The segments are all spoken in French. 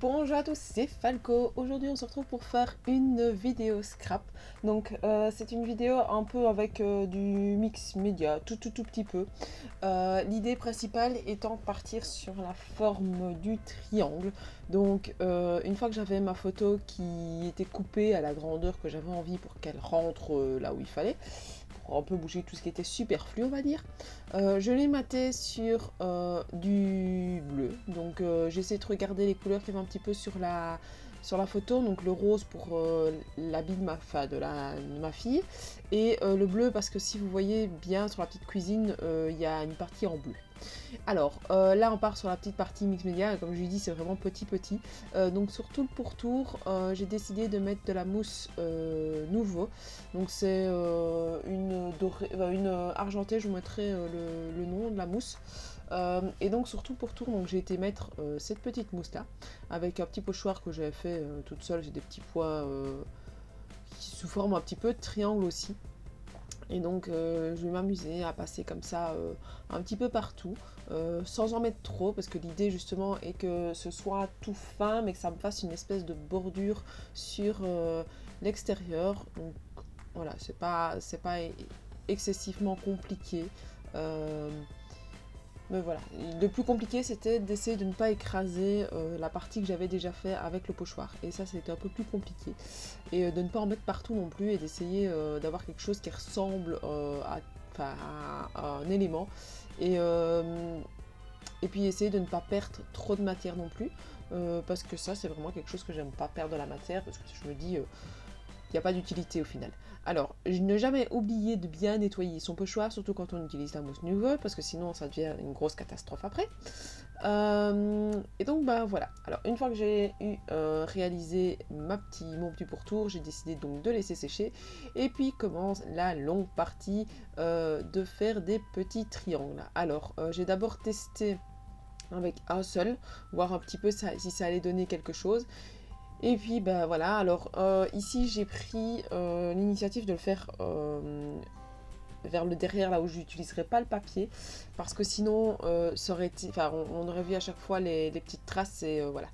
Bonjour à tous, c'est Falco. Aujourd'hui on se retrouve pour faire une vidéo scrap. Donc c'est une vidéo un peu avec du mix média, tout petit peu. L'idée principale étant de partir sur la forme du triangle. Donc une fois que j'avais ma photo qui était coupée à la grandeur que j'avais envie pour qu'elle rentre là où il fallait, pour un peu bouger tout ce qui était superflu on va dire, je l'ai maté sur du bleu. Donc j'essaie de regarder les couleurs qu'il y avait un petit peu sur la photo, donc le rose pour l'habit de ma fille, et le bleu parce que si vous voyez bien sur la petite cuisine, il y a une partie en bleu. Alors là on part sur la petite partie mix média, et comme je lui dis c'est vraiment petit. Donc sur tout le pourtour, j'ai décidé de mettre de la mousse nouveau. Donc c'est une argentée, je vous mettrai le nom de la mousse. Et donc sur tout le pourtour, donc j'ai été mettre cette petite mousse là, avec un petit pochoir que j'avais fait toute seule. J'ai des petits pois qui sous forme un petit peu de triangle aussi. Et donc je vais m'amuser à passer comme ça un petit peu partout, sans en mettre trop, parce que l'idée justement est que ce soit tout fin, mais que ça me fasse une espèce de bordure sur l'extérieur. Donc voilà, c'est pas excessivement compliqué. Mais voilà, le plus compliqué c'était d'essayer de ne pas écraser la partie que j'avais déjà fait avec le pochoir. Et ça c'était un peu plus compliqué. Et de ne pas en mettre partout non plus, et d'essayer d'avoir quelque chose qui ressemble à un élément. Et puis essayer de ne pas perdre trop de matière non plus. Parce que ça c'est vraiment quelque chose que j'aime pas, perdre de la matière, parce que je me dis... il n'y a pas d'utilité au final. Alors, je n'ai jamais oublié de bien nettoyer son pochoir, surtout quand on utilise la mousse nouvelle, parce que sinon ça devient une grosse catastrophe après. Et donc bah voilà. Alors une fois que j'ai eu réalisé mon petit pourtour, j'ai décidé donc de laisser sécher. Et puis commence la longue partie de faire des petits triangles. Alors j'ai d'abord testé avec un seul, voir un petit peu si ça allait donner quelque chose. Et puis bah voilà, alors ici j'ai pris l'initiative de le faire vers le derrière, là où je n'utiliserai pas le papier, parce que sinon ça aurait été, on aurait vu à chaque fois les petites traces, et voilà.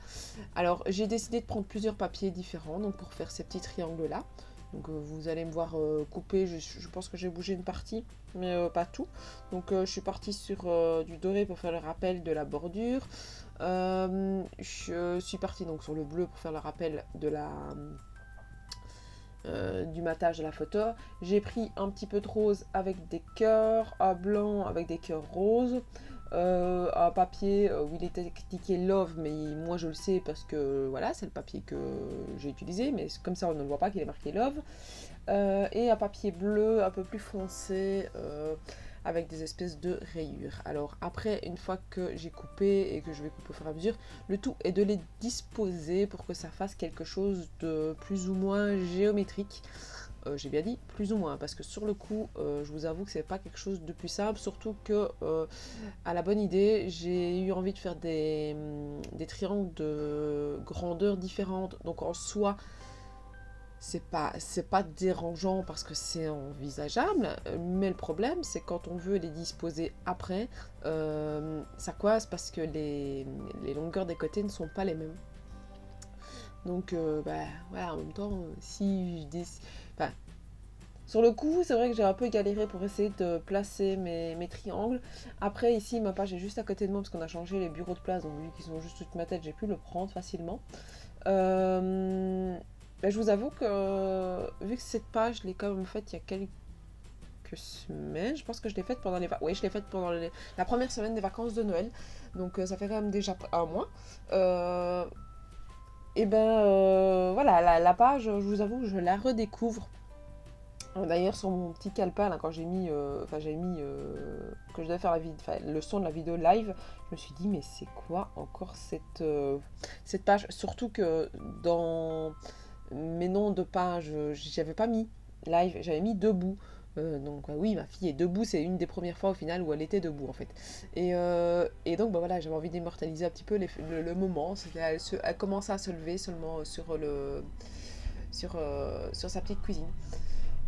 Alors j'ai décidé de prendre plusieurs papiers différents donc pour faire ces petits triangles là. Donc vous allez me voir couper, je pense que j'ai bougé une partie, mais pas tout. Donc je suis partie sur du doré pour faire le rappel de la bordure. Je suis partie donc sur le bleu pour faire le rappel de du matage de la photo. J'ai pris un petit peu de rose avec des cœurs, un blanc avec des cœurs roses, un papier où il était indiqué love, mais moi je le sais parce que voilà, c'est le papier que j'ai utilisé, mais comme ça on ne le voit pas qu'il est marqué love. Et un papier bleu un peu plus foncé avec des espèces de rayures. Alors après, une fois que j'ai coupé et que je vais couper au fur et à mesure, le tout est de les disposer pour que ça fasse quelque chose de plus ou moins géométrique. J'ai bien dit plus ou moins, parce que sur le coup je vous avoue que c'est pas quelque chose de plus simple, surtout que à la bonne idée j'ai eu envie de faire des triangles de grandeur différentes, donc en soi c'est pas dérangeant parce que c'est envisageable, mais le problème c'est quand on veut les disposer après, ça coince parce que les longueurs des côtés ne sont pas les mêmes. Donc bah voilà, en même temps, si je enfin, sur le coup, c'est vrai que j'ai un peu galéré pour essayer de placer mes triangles. Après, ici, ma page est juste à côté de moi parce qu'on a changé les bureaux de place, donc vu qu'ils sont juste toute ma tête, j'ai pu le prendre facilement. Je vous avoue que vu que cette page, je l'ai quand même faite il y a quelques semaines, je pense que je l'ai faite pendant les vacances. Oui, je l'ai faite pendant la première semaine des vacances de Noël, donc ça fait quand même déjà un mois. Et voilà, la page, je vous avoue que je la redécouvre. D'ailleurs sur mon petit calepin là, quand j'ai mis, que je devais faire le son de la vidéo live, je me suis dit mais c'est quoi encore cette page, surtout que dans mes noms de page, j'avais pas mis live, j'avais mis debout. Donc oui, ma fille est debout, c'est une des premières fois au final où elle était debout en fait. Et donc voilà, j'avais envie d'immortaliser un petit peu le moment. Elle commençait à se lever seulement sur sa petite cuisine.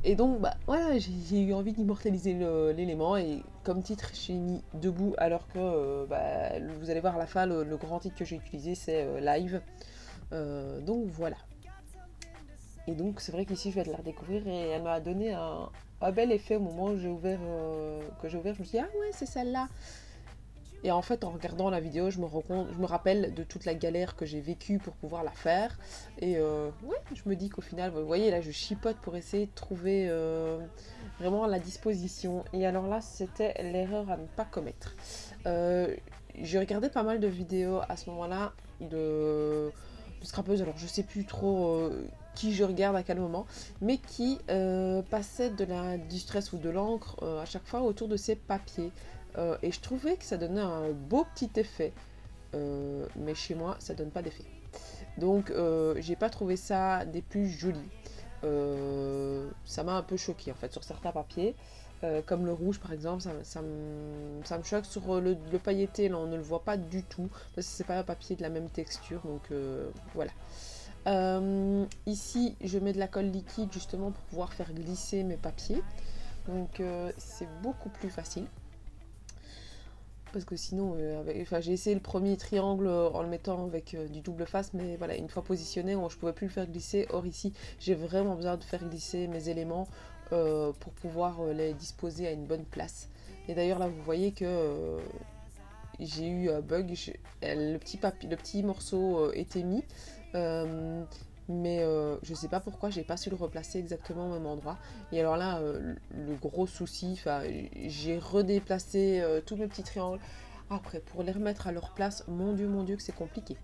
Et donc, bah voilà, j'ai eu envie d'immortaliser l'élément et comme titre, j'ai mis debout alors que bah, vous allez voir à la fin, le grand titre que j'ai utilisé c'est live. Donc voilà. Et donc c'est vrai qu'ici je vais te la redécouvrir et elle m'a donné un bel effet au moment où j'ai ouvert, je me suis dit ah ouais c'est celle-là. Et en fait, en regardant la vidéo, je me rappelle de toute la galère que j'ai vécue pour pouvoir la faire. Et ouais, je me dis qu'au final, vous voyez, là, je chipote pour essayer de trouver vraiment la disposition. Et alors là, c'était l'erreur à ne pas commettre. J'ai regardé pas mal de vidéos à ce moment-là de scrappeuses. Alors, je sais plus trop qui je regarde à quel moment, mais qui passaient du stress ou de l'encre à chaque fois autour de ces papiers. Et je trouvais que ça donnait un beau petit effet, mais chez moi ça donne pas d'effet. Donc j'ai pas trouvé ça des plus jolis. Ça m'a un peu choqué en fait sur certains papiers, comme le rouge par exemple, ça me choque. Sur le pailleté là on ne le voit pas du tout, parce que c'est pas un papier de la même texture, donc voilà. Ici je mets de la colle liquide justement pour pouvoir faire glisser mes papiers, donc c'est beaucoup plus facile. Parce que sinon, j'ai essayé le premier triangle en le mettant avec du double face, mais voilà, une fois positionné, je pouvais plus le faire glisser. Or ici, j'ai vraiment besoin de faire glisser mes éléments pour pouvoir les disposer à une bonne place. Et d'ailleurs là, vous voyez que j'ai eu un bug, le petit morceau était mis, mais je sais pas pourquoi j'ai pas su le replacer exactement au même endroit. Et alors là, le gros souci, j'ai redéplacé tous mes petits triangles. Après, pour les remettre à leur place, mon dieu que c'est compliqué.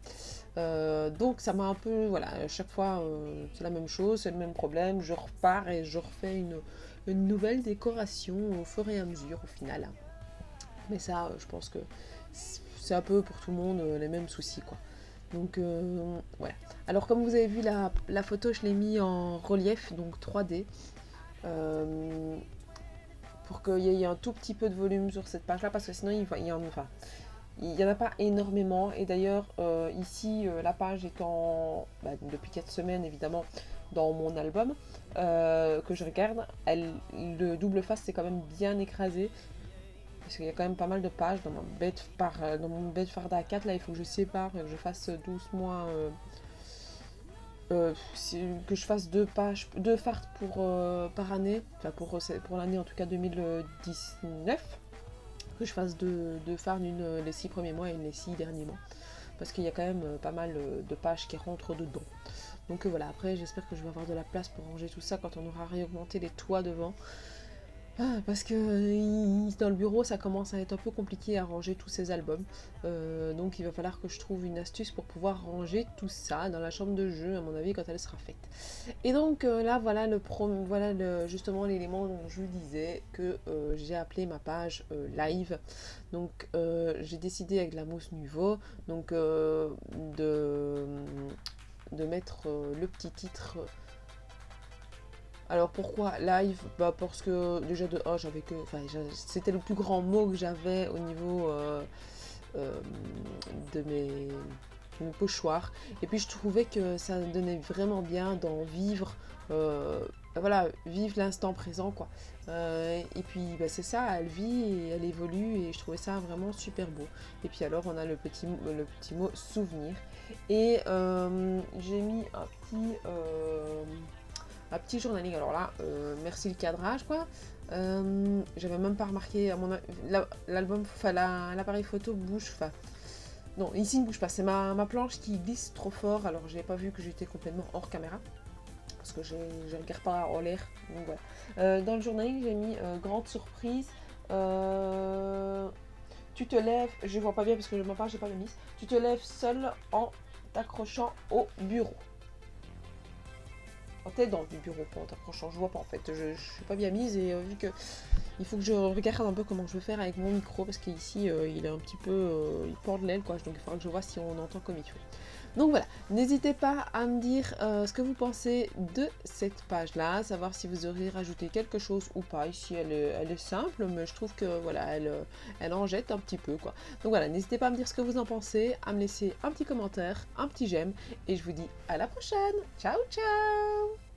Donc ça m'a un peu, voilà, à chaque fois c'est la même chose, c'est le même problème, je repars et je refais une nouvelle décoration au fur et à mesure au final. Mais ça, je pense que c'est un peu pour tout le monde les mêmes soucis, quoi. Donc voilà. Alors comme vous avez vu la photo, je l'ai mis en relief, donc 3D. Pour qu'il y ait un tout petit peu de volume sur cette page là, parce que sinon il y en a pas énormément. Et d'ailleurs ici la page est depuis 4 semaines évidemment dans mon album que je regarde, le double face c'est quand même bien écrasé. Parce qu'il y a quand même pas mal de pages dans mon Bedford A4, là il faut que je sépare, que je fasse doucement, que je fasse deux fards par année, enfin pour l'année en tout cas 2019, que je fasse deux fards, une les 6 premiers mois et une les 6 derniers mois. Parce qu'il y a quand même pas mal de pages qui rentrent dedans. Donc voilà, après j'espère que je vais avoir de la place pour ranger tout ça quand on aura réaugmenté les toits devant. Parce que dans le bureau ça commence à être un peu compliqué à ranger tous ces albums, donc il va falloir que je trouve une astuce pour pouvoir ranger tout ça dans la chambre de jeu à mon avis quand elle sera faite. Et donc là voilà justement l'élément dont je vous disais que j'ai appelé ma page live. Donc j'ai décidé avec la mousse Nuvo donc de mettre le petit titre. Alors pourquoi live? Parce que déjà de A j'avais que. C'était le plus grand mot que j'avais au niveau de mes pochoirs. Et puis je trouvais que ça donnait vraiment bien d'en vivre. Voilà, vivre l'instant présent quoi. Et puis c'est ça, elle vit et elle évolue et je trouvais ça vraiment super beau. Et puis alors on a le petit mot souvenir. Et j'ai mis un petit journaling. Alors là, merci le cadrage quoi. J'avais même pas remarqué l'album, l'appareil photo bouge. Non, ici il ne bouge pas. C'est ma planche qui glisse trop fort. Alors j'ai pas vu que j'étais complètement hors caméra parce que je regarde pas en l'air. Donc voilà. Dans le journaling, j'ai mis grande surprise. Tu te lèves, je vois pas bien parce que je m'en parle, j'ai pas de mise. Tu te lèves seul en t'accrochant au bureau. T'es dans du bureau en t'approchant, je vois pas en fait, je suis pas bien mise et vu que il faut que je regarde un peu comment je vais faire avec mon micro parce qu'ici il est un petit peu, il porte l'aile quoi, donc il faudra que je vois si on entend comme il faut. Donc voilà, n'hésitez pas à me dire ce que vous pensez de cette page là, savoir si vous auriez rajouté quelque chose ou pas. Ici elle est simple mais je trouve que voilà, elle en jette un petit peu quoi. Donc voilà, n'hésitez pas à me dire ce que vous en pensez, à me laisser un petit commentaire, un petit j'aime et je vous dis à la prochaine. Ciao ciao.